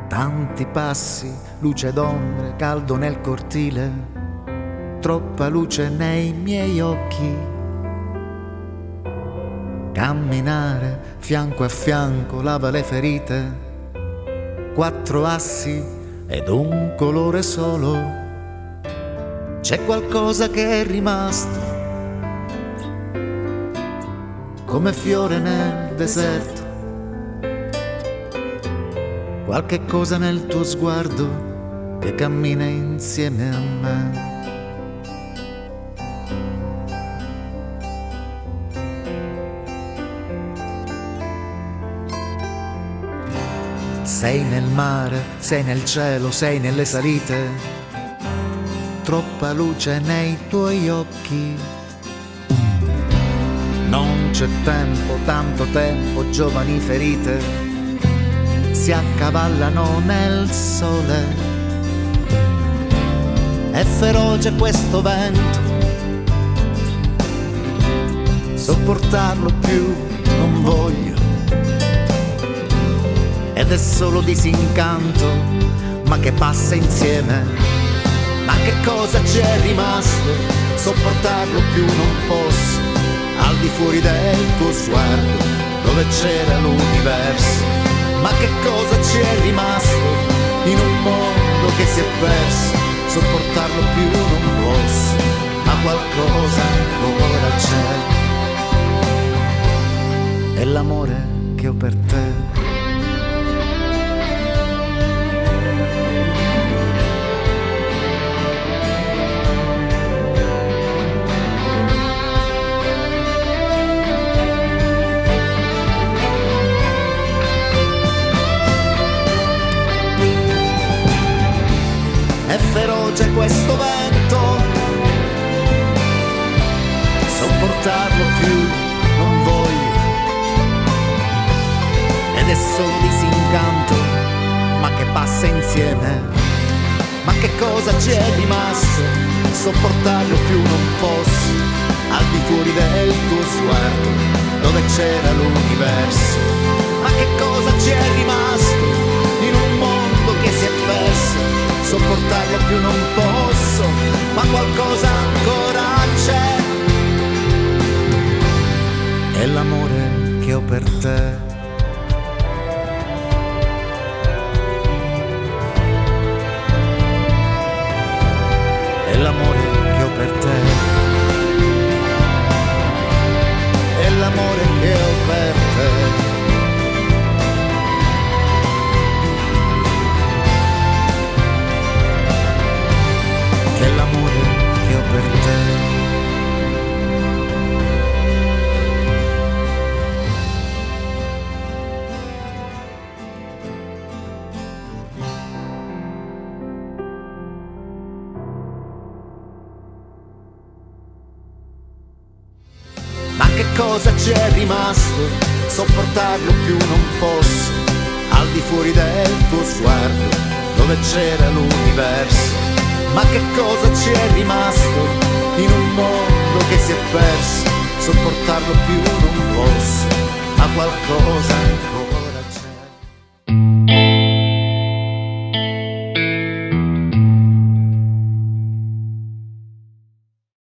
Tanti passi, luce d'ombre, caldo nel cortile, troppa luce nei miei occhi. Camminare fianco a fianco lava le ferite, 4 assi ed un colore solo. C'è qualcosa che è rimasto, come fiore nel deserto. Qualche cosa nel tuo sguardo che cammina insieme a me. Sei nel mare, sei nel cielo, sei nelle salite, troppa luce nei tuoi occhi. Non c'è tempo, tanto tempo, giovani ferite si accavallano nel sole. È feroce questo vento, sopportarlo più non voglio. Ed è solo disincanto, ma che passa insieme. Ma che cosa c'è rimasto? Sopportarlo più non posso. Al di fuori del tuo sguardo, dove c'era l'universo. Ma che cosa ci è rimasto in un mondo che si è perso? Sopportarlo più non posso, ma qualcosa ancora c'è. È l'amore che ho per te. È feroce questo vento, sopportarlo più non voglio. Ed è solo disincanto, ma che passa insieme. Ma che cosa c'è rimasto? Sopportarlo più non posso. Al di fuori del tuo sguardo, dove c'era l'universo. Ma che cosa c'è rimasto in un mondo che si è perso? Sopportarlo più non posso, ma qualcosa ancora c'è. È l'amore che ho per te. È l'amore che ho per te. È l'amore che ho per te. È l'amore che ho per te. Ma che cosa c'è rimasto? Sopportarlo più non posso. Al di fuori del tuo sguardo, dove c'era l'universo. Ma che cosa ci è rimasto in un mondo che si è perso? Sopportarlo più non posso, ma qualcosa ancora.